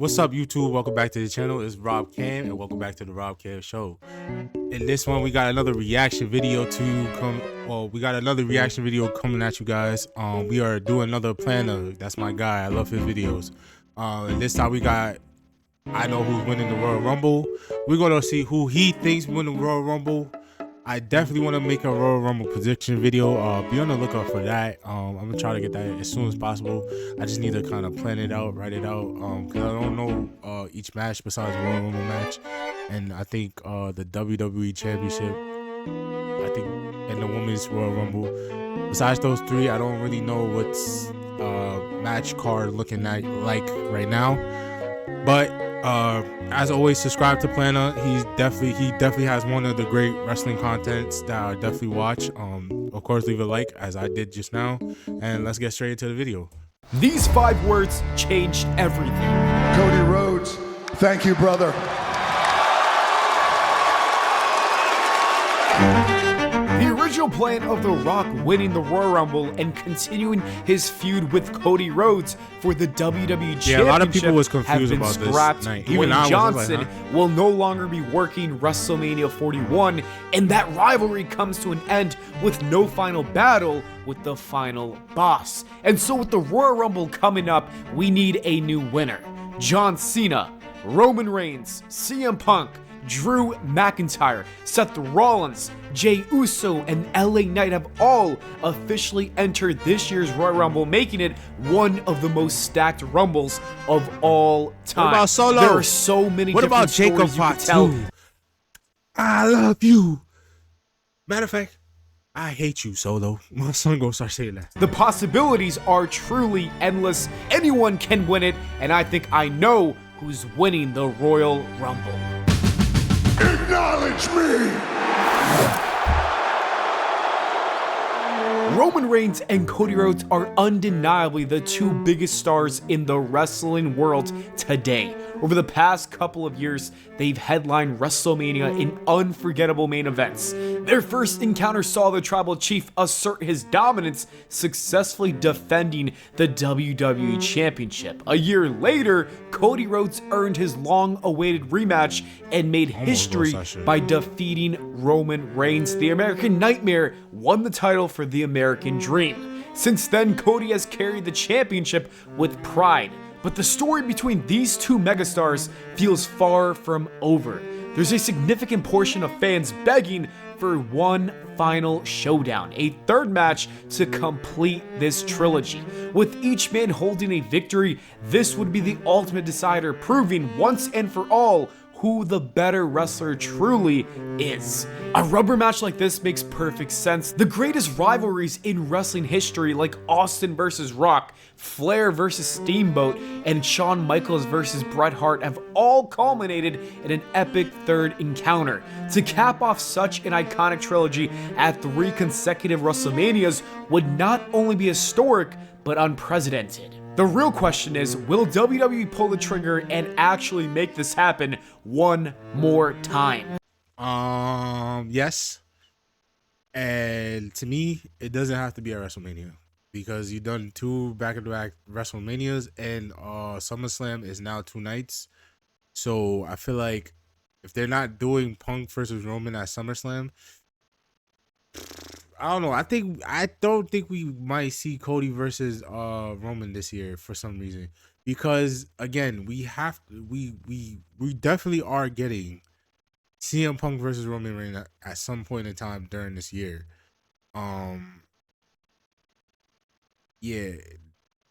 What's up, YouTube? Welcome back to the channel. It's Rob Cam, and welcome back to the Rob Cam Show. In this one, we got another reaction video coming at you guys. We are doing another Pllana. That's my guy. I love his videos. And this time we got I know who's winning the Royal Rumble. We're gonna see who he thinks win the Royal Rumble. I definitely want to make a Royal Rumble prediction video. Be on the lookout for that. I'm gonna try to get that as soon as possible. I just need to kind of plan it out, write it out, because I don't know each match besides the Royal Rumble match, and I think the WWE Championship, I think, and the Women's Royal Rumble. Besides those three, I don't really know what's match card looking like right now. But as always, subscribe to Pllana. He definitely has one of the great wrestling contents that I definitely watch. Of course, leave a like as I did just now, and let's get straight into the video. These 5 words changed everything. Cody Rhodes, thank you, brother. The original plan of The Rock winning the Royal Rumble and continuing his feud with Cody Rhodes for the WWE Championship, Yeah, a lot of people was confused about scrapped. this night. Even Dwayne I Johnson was like, will no longer be working WrestleMania 41, and that rivalry comes to an end with no final battle with the final boss. And so with the Royal Rumble coming up, we need a new winner. John Cena, Roman Reigns, CM Punk, Drew McIntyre, Seth Rollins, Jey Uso, and LA Knight have all officially entered this year's Royal Rumble, making it one of the most stacked Rumbles of all time. What about Solo? There are so many What different about Jacob stories you could tell. Fatu? I love you. Matter of fact, I hate you, Solo. My son gonna start saying that. The possibilities are truly endless. Anyone can win it, and I think I know who's winning the Royal Rumble. Acknowledge me! Roman Reigns and Cody Rhodes are undeniably the 2 biggest stars in the wrestling world today. Over the past couple of years, they've headlined WrestleMania in unforgettable main events. Their first encounter saw the Tribal Chief assert his dominance, successfully defending the WWE Championship. A year later, Cody Rhodes earned his long-awaited rematch and made history by defeating Roman Reigns. The American Nightmare won the title for the American Dream. Since then, Cody has carried the championship with pride. But the story between these 2 megastars feels far from over. There's a significant portion of fans begging for one final showdown, a third match to complete this trilogy. With each man holding a victory, this would be the ultimate decider, proving once and for all who the better wrestler truly is. A rubber match like this makes perfect sense. The greatest rivalries in wrestling history, like Austin versus Rock, Flair versus Steamboat, and Shawn Michaels versus Bret Hart, have all culminated in an epic third encounter. To cap off such an iconic trilogy at 3 consecutive WrestleManias would not only be historic, but unprecedented. The real question is, will WWE pull the trigger and actually make this happen one more time? Yes. And to me, it doesn't have to be at WrestleMania, because you've done 2 back-to-back WrestleManias, and SummerSlam is now 2 nights. So I feel like if they're not doing Punk versus Roman at SummerSlam, I don't know. I don't think we might see Cody versus Roman this year for some reason, because again, we definitely are getting CM Punk versus Roman Reigns at some point in time during this year. Yeah,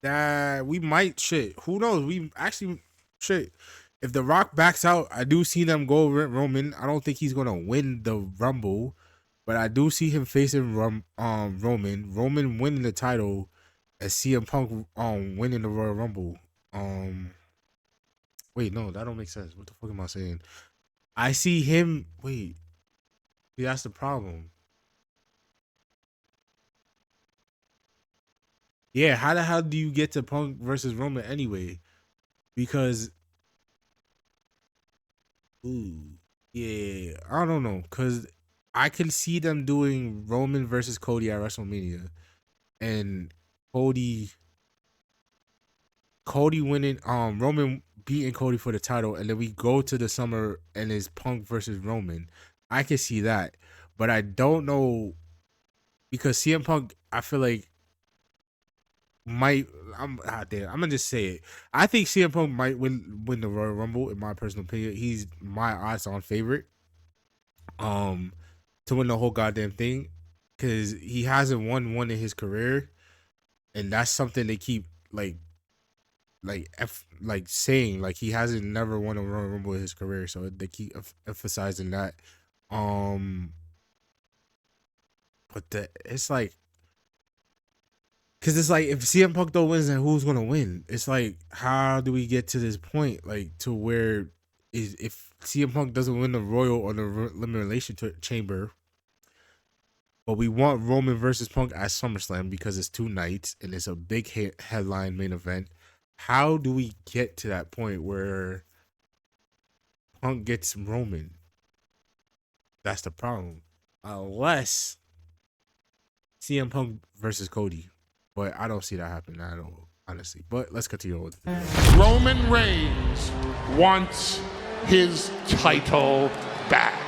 that we might who knows? We actually if The Rock backs out, I do see them go Roman. I don't think he's gonna win the Rumble, but I do see him facing Roman winning the title, and CM Punk winning the Royal Rumble. Wait, no, that don't make sense. What the fuck am I saying? I see him. Wait, see, that's the problem. Yeah, how the hell do you get to Punk versus Roman anyway? Because, yeah, I don't know, because I can see them doing Roman versus Cody at WrestleMania, and Cody winning, Roman beating Cody for the title, and then we go to the summer and it's Punk versus Roman. I can see that, but I don't know because CM Punk, I feel like I'm gonna just say it. I think CM Punk might win the Royal Rumble. In my personal opinion, he's my odds-on favorite to win the whole goddamn thing because he hasn't won one in his career, and that's something they keep saying like he hasn't never won a Royal Rumble in his career, so they keep emphasizing that. But it's like, because it's like if CM Punk though wins, then who's gonna win? It's like, how do we get to this point, like to where is if CM Punk doesn't win the Royal or the Elimination Chamber, but we want Roman versus Punk at SummerSlam because it's 2 nights and it's a big headline main event. How do we get to that point where Punk gets Roman? That's the problem. Unless CM Punk versus Cody. But I don't see that happening at all, honestly. But let's continue with it. Roman Reigns wants his title back.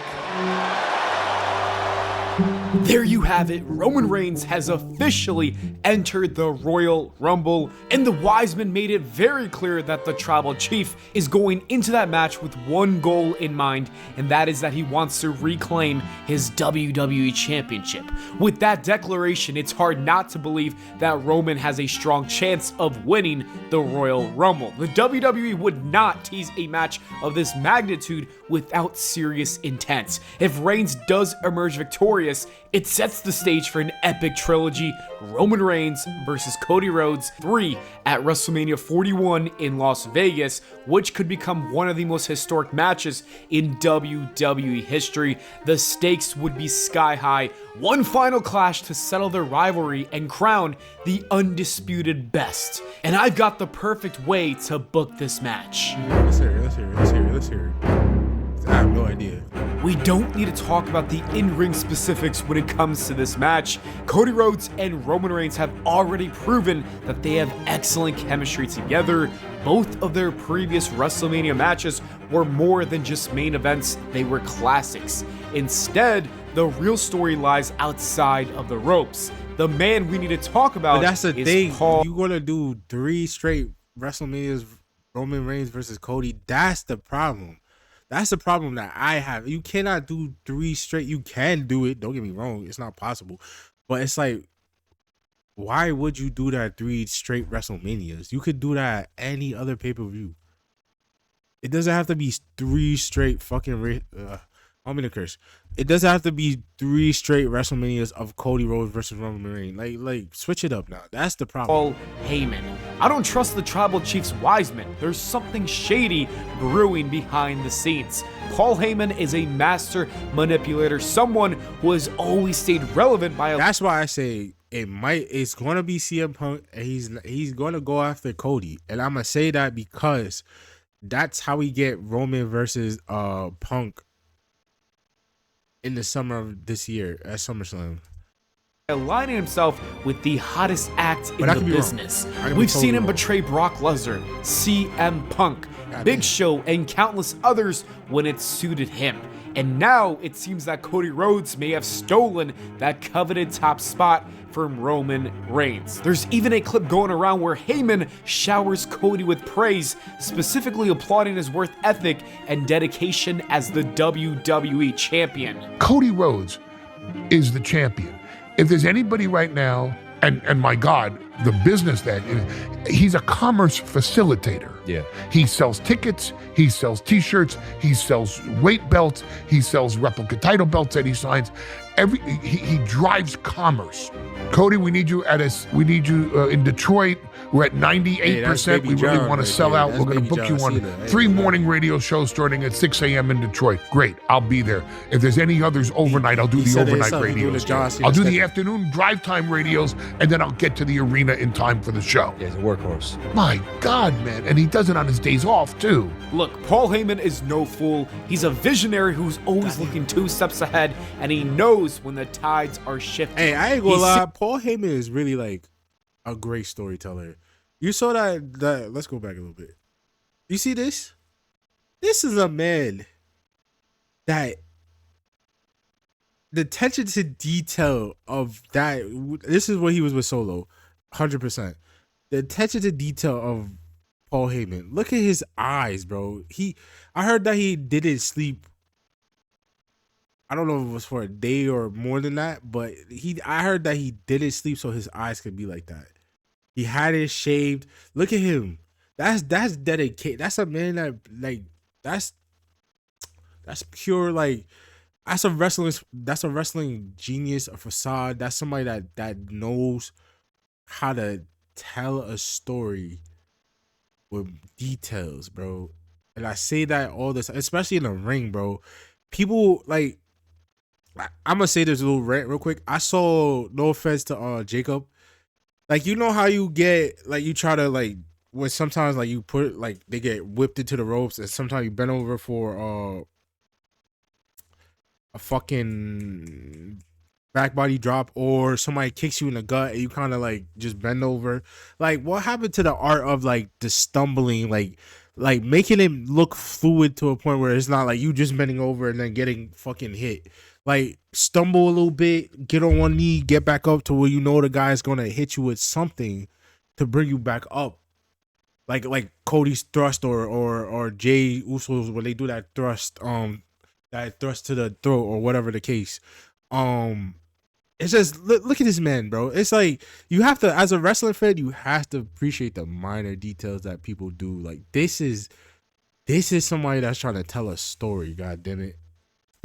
There you have it. Roman Reigns has officially entered the Royal Rumble, and the Wise Men made it very clear that the Tribal Chief is going into that match with one goal in mind, and that is that he wants to reclaim his WWE Championship. With that declaration, it's hard not to believe that Roman has a strong chance of winning the Royal Rumble. The WWE would not tease a match of this magnitude without serious intent. If Reigns does emerge victorious, it sets the stage for an epic trilogy, Roman Reigns versus Cody Rhodes 3 at WrestleMania 41 in Las Vegas, which could become one of the most historic matches in WWE history. The stakes would be sky high. One final clash to settle their rivalry and crown the undisputed best. And I've got the perfect way to book this match. Let's hear it. I have no idea. We don't need to talk about the in-ring specifics when it comes to this match. Cody Rhodes and Roman Reigns have already proven that they have excellent chemistry together. Both of their previous WrestleMania matches were more than just main events, they were classics. Instead, the real story lies outside of the ropes. The man we need to talk about but that's the is thing. Paul. You're gonna do 3 straight WrestleManias, Roman Reigns versus Cody. That's the problem. That's the problem that I have. You cannot do 3 straight. You can do it. Don't get me wrong. It's not possible. But it's like, why would you do that 3 straight WrestleManias? You could do that at any other pay-per-view. It doesn't have to be 3 straight fucking... I'm gonna curse. It doesn't have to be 3 straight WrestleManias of Cody Rhodes versus Roman Reigns. Like switch it up now. That's the problem. Paul Heyman. I don't trust the Tribal Chief's Wise Men. There's something shady brewing behind the scenes. Paul Heyman is a master manipulator, someone who has always stayed relevant by a... That's why I say it's gonna be CM Punk, and he's gonna go after Cody. And I'm gonna say that because that's how we get Roman versus Punk in the summer of this year at SummerSlam. Aligning himself with the hottest act in the business. We've seen him betray Brock Lesnar, CM Punk, Big Show, and countless others when it suited him. And now it seems that Cody Rhodes may have stolen that coveted top spot from Roman Reigns. There's even a clip going around where Heyman showers Cody with praise, specifically applauding his work ethic and dedication as the WWE champion. Cody Rhodes is the champion. If there's anybody right now, and my God, the business that he's a commerce facilitator. Yeah. He sells tickets, he sells t-shirts, he sells weight belts, he sells replica title belts that he signs. He drives commerce. Cody, we need you in Detroit. We're at 98%. We really want to sell out. We're going to book you on 3 morning radio shows starting at 6 a.m. in Detroit. Great, I'll be there. If there's any others overnight, I'll do the overnight radios. I'll do the afternoon drive time radios, and then I'll get to the arena in time for the show. Yeah, he's a workhorse. My God, man. And he does it on his days off, too. Look, Paul Heyman is no fool. He's a visionary who's always looking 2 steps ahead, and he knows when the tides are shifting. Hey, I ain't gonna lie. Paul Heyman is really like a great storyteller. You saw that let's go back a little bit. You see this? This is a man that the attention to detail of that. This is what he was with Solo, 100%. The attention to detail of Paul Heyman. Look at his eyes, bro. I heard that he didn't sleep. I don't know if it was for a day or more than that, but I heard that he didn't sleep so his eyes could be like that. He had it shaved. Look at him. That's dedicated. That's a man that like that's pure like that's a wrestling genius, a facade. That's somebody that knows how to tell a story with details, bro. And I say that all this, especially in the ring, bro. People like I'm gonna say this a little rant real quick. I saw, no offense to Jacob, like you know how you get like you try to like when sometimes like you put like they get whipped into the ropes and sometimes you bend over for a fucking back body drop or somebody kicks you in the gut and you kind of like just bend over. Like what happened to the art of like the stumbling, like making it look fluid to a point where it's not like you just bending over and then getting fucking hit. Like stumble a little bit, get on one knee, get back up to where you know the guy's gonna hit you with something to bring you back up. Like Cody's thrust or Jay Uso's when they do that thrust to the throat or whatever the case. It's just look at this man, bro. It's like you have to, as a wrestling fan, you have to appreciate the minor details that people do. Like this is somebody that's trying to tell a story. God damn it.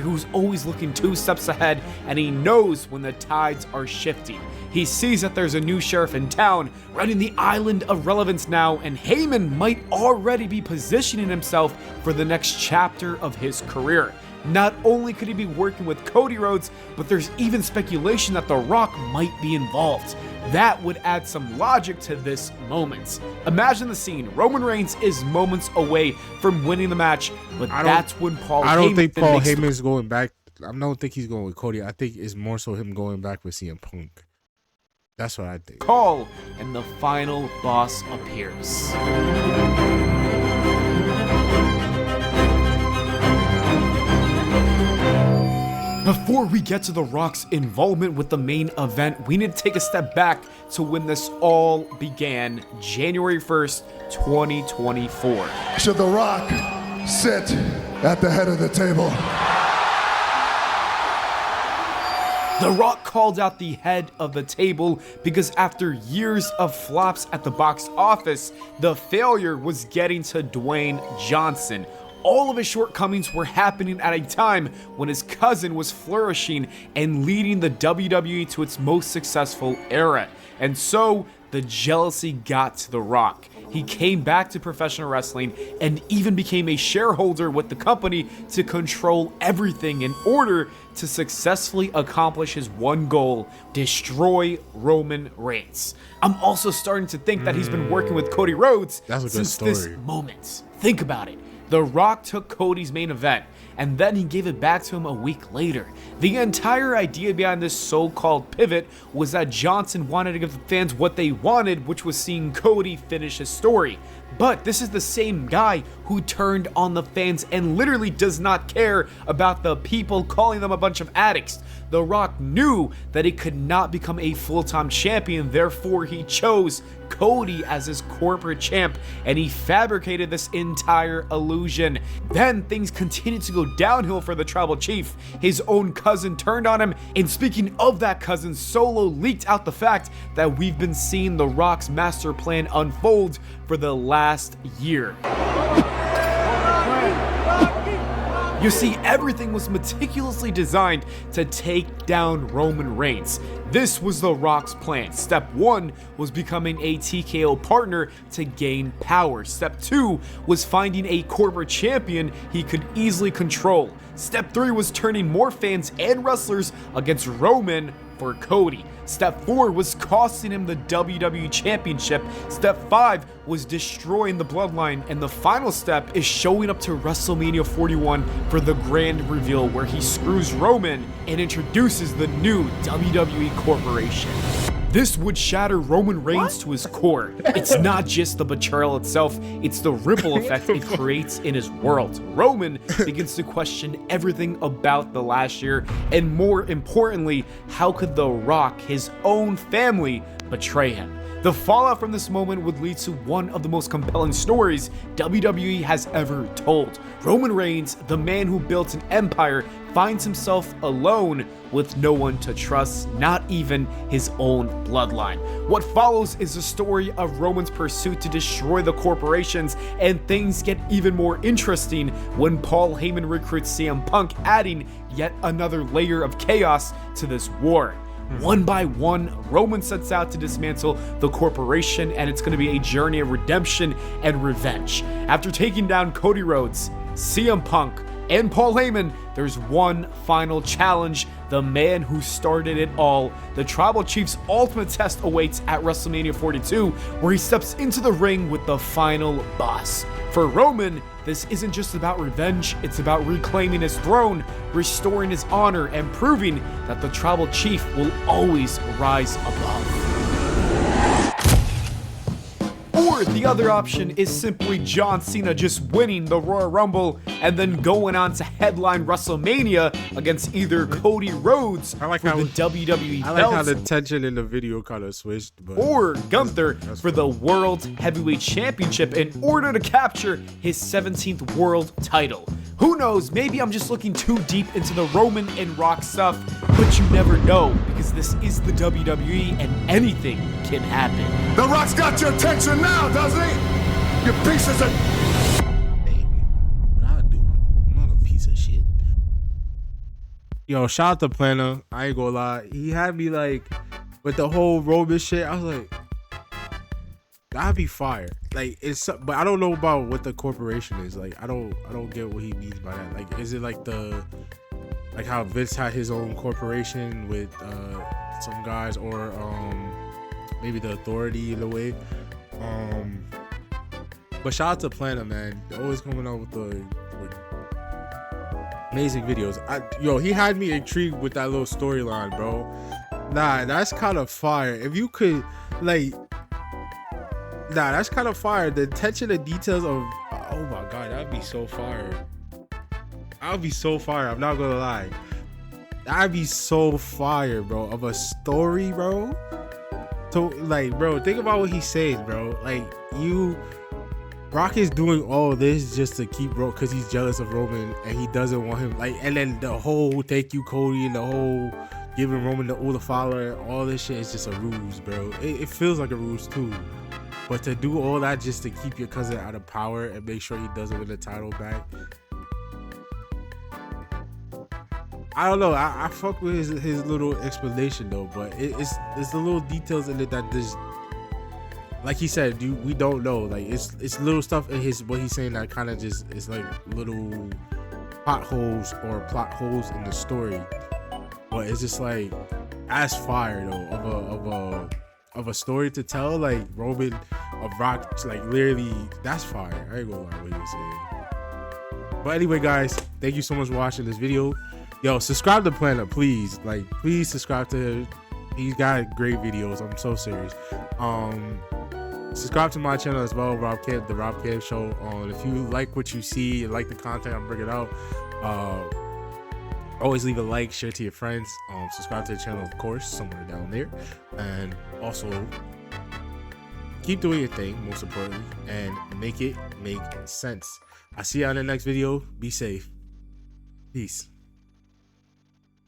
Who's always looking 2 steps ahead, and he knows when the tides are shifting. He sees that there's a new sheriff in town running the island of relevance now, and Heyman might already be positioning himself for the next chapter of his career. Not only could he be working with Cody Rhodes, but there's even speculation that The Rock might be involved. That would add some logic to this moment. Imagine the scene. Roman Reigns is moments away from winning the match, but that's when I don't think Paul Heyman's going back. I don't think he's going with Cody. I think it's more so him going back with CM Punk. That's what I think. Call, and the final boss appears. Before we get to The Rock's involvement with the main event, we need to take a step back to when this all began, January 1st, 2024. Should The Rock sit at the head of the table? The Rock called out the head of the table because after years of flops at the box office, the failure was getting to Dwayne Johnson. All of his shortcomings were happening at a time when his cousin was flourishing and leading the WWE to its most successful era. And so, the jealousy got to The Rock. He came back to professional wrestling and even became a shareholder with the company to control everything in order to successfully accomplish his one goal: destroy Roman Reigns. I'm also starting to think that he's been working with Cody Rhodes since this moment. Think about it. The Rock took Cody's main event, and then he gave it back to him a week later. The entire idea behind this so-called pivot was that Johnson wanted to give the fans what they wanted, which was seeing Cody finish his story. But this is the same guy who turned on the fans and literally does not care about the people calling them a bunch of addicts. The Rock knew that he could not become a full-time champion, therefore he chose Cody as his corporate champ, and he fabricated this entire illusion. Then things continued to go downhill for the tribal chief. His own cousin turned on him, and speaking of that cousin, Solo leaked out the fact that we've been seeing The Rock's master plan unfold for the last year. You see, everything was meticulously designed to take down Roman Reigns. This was The Rock's plan. Step 1 was becoming a TKO partner to gain power. Step 2 was finding a corporate champion he could easily control. Step 3 was turning more fans and wrestlers against Roman for Cody. Step 4 was costing him the WWE Championship. Step 5 was destroying the bloodline. And the final step is showing up to WrestleMania 41 for the grand reveal, where he screws Roman and introduces the new WWE Corporation. This would shatter Roman Reigns to his core. It's not just the betrayal itself, it's the ripple effect it creates in his world. Roman begins to question everything about the last year, and more importantly, how could The Rock, his own family, betray him? The fallout from this moment would lead to one of the most compelling stories WWE has ever told. Roman Reigns, the man who built an empire, finds himself alone with no one to trust, not even his own bloodline. What follows is the story of Roman's pursuit to destroy the corporations, and things get even more interesting when Paul Heyman recruits CM Punk, adding yet another layer of chaos to this war. One by one, Roman sets out to dismantle the corporation, and it's going to be a journey of redemption and revenge. After taking down Cody Rhodes, CM Punk, and Paul Heyman, there's one final challenge. The man who started it all. The Tribal Chief's ultimate test awaits at WrestleMania 42, where he steps into the ring with the final boss. For Roman, this isn't just about revenge, it's about reclaiming his throne, restoring his honor, and proving that the Tribal Chief will always rise above. Or the other option is simply John Cena just winning the Royal Rumble and then going on to headline WrestleMania against either Cody Rhodes for the WWE I like belt, how the tension in the video kind of switched, but or Gunther for the World Heavyweight Championship in order to capture his 17th world title. Who knows, maybe I'm just looking too deep into the Roman and Rock stuff, but you never know, because this is the WWE and anything can happen. The Rock's got your attention now, doesn't he? You pieces of... hey, what I do? I'm not a piece of shit. Yo, shout out to Pllana. I ain't gonna lie. He had me like with the whole Roman shit. I was like, that'd be fire. Like it's, but I don't know about what the corporation is. Like I don't get what he means by that. Like is it like like how Vince had his own corporation with some guys, or maybe the Authority in a way. But shout out to Pllana, man. They're always coming out with amazing videos. Yo, he had me intrigued with that little storyline, bro. Nah, that's kind of fire. If you could, like, nah, that's kind of fire. The attention to details of, oh my god, that'd be so fire. That'd be so fire. I'm not gonna lie. That'd be so fire, bro. Of a story, bro. So, like, bro, think about what he's saying, bro. Like, Rock is doing all this just to keep Roman, because he's jealous of Roman and he doesn't want him. Like, and then the whole thank you, Cody, and the whole giving Roman all the follower, all this shit is just a ruse, bro. It feels like a ruse too. But to do all that just to keep your cousin out of power and make sure he doesn't win the title back, I don't know. I fuck with his little explanation though, but it's the little details in it that just, like he said, we don't know. Like it's little stuff in what he's saying that kind of just is like little potholes or plot holes in the story. But it's just like, as fire though of a story to tell, like Roman of Rock, like literally that's fire. I ain't gonna lie what you're saying. But anyway, guys, thank you so much for watching this video. Yo, subscribe to Pllana, please. Like, please subscribe to him. He's got great videos. I'm so serious. Subscribe to my channel as well, Rob Camp, the Rob Camp Show. If you like what you see and like the content I'm bringing out, always leave a like, share to your friends. Subscribe to the channel, of course, somewhere down there, and also keep doing your thing, most importantly, and make it make sense. I'll see you on the next video. Be safe. Peace.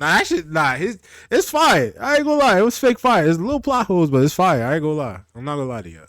It's fire. I ain't gonna lie. It was fake fire. There's little plot holes, but it's fire. I ain't gonna lie. I'm not gonna lie to you.